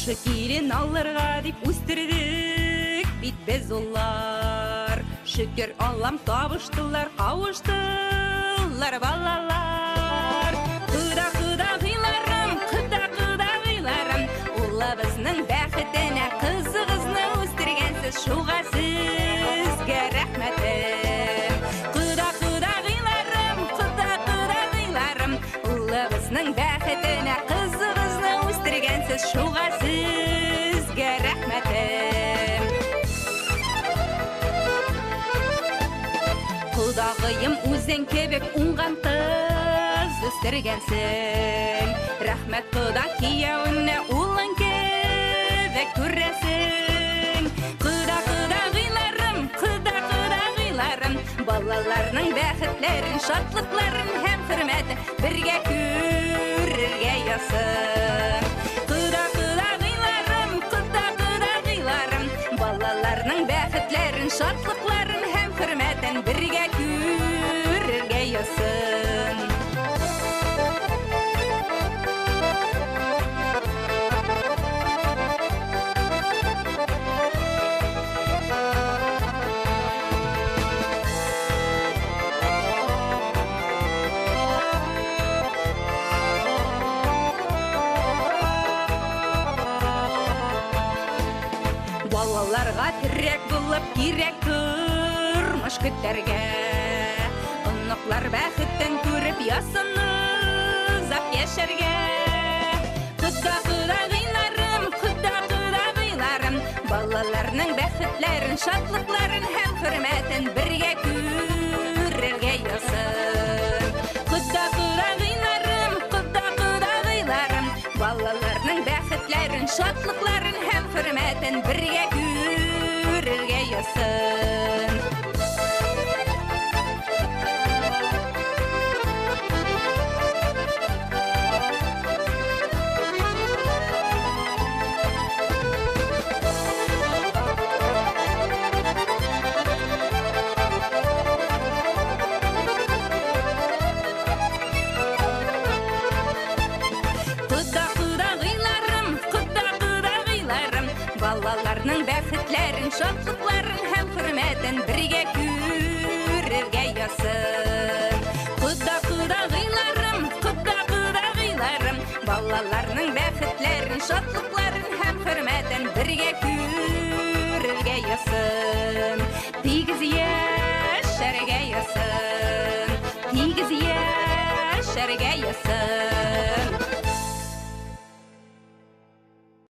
Яхшы келін алырға деп өстірдік, битбез олар. Шүкір Аллам табыштылар, қауыштылар балалар. Құда-құдағиларым, құда-құдағиларым, Олла біздің бәқітіне қызығызны өстіргенсіз, шуға сізге рахметім. Құда-құдағиларым, құда-құдағиларым, Олла біздің бәқітіне қызығызны өстіргенсіз, шуға сізге рахметім. Құдағыйым өзен кебек ұңған қыз өстіргенсің. Рахмет құда кияуіне ұлын кебек көресің. Құда-құдағиларым, құда-құдағиларым, балаларының бәқітлерін, шатлықларын һәм хүрмәтін бірге көрерге ясын. Құда-құдағиларым, құда-құдағиларым, балаларының бәқітлерін, шатлықларын һәм хүрмәтін бірге көрерге ясын. Балаларға тірек болып керек тұрмыш күттерге. Ұнықлар бәхіттен көріп ясыныз ақ ешерге. Құда-құдағиларым, құда-құдағиларым, балаларының бәхітлерін, шатлықларын һәм хүрмәтін бірге көрерге ясын. Құда-құдағиларым, құда-құдағиларым, балаларының бәхітлерін, шатлықларын һәм хүрмәтін бірге көрерге ясын. Құда-құдағиларым, құда-құдағиларым, балаларының бәхітлерін, шатлықларын һәм хүрмәтін бірге көрерге ясын. Құда-құдағиларым, құда-құдағиларым, балаларының бәхітлерін, шатлықларын һәм хүрмәтін бірге көрерге ясын. Тигіз яшәргә ясын, тигіз яшәргә ясын.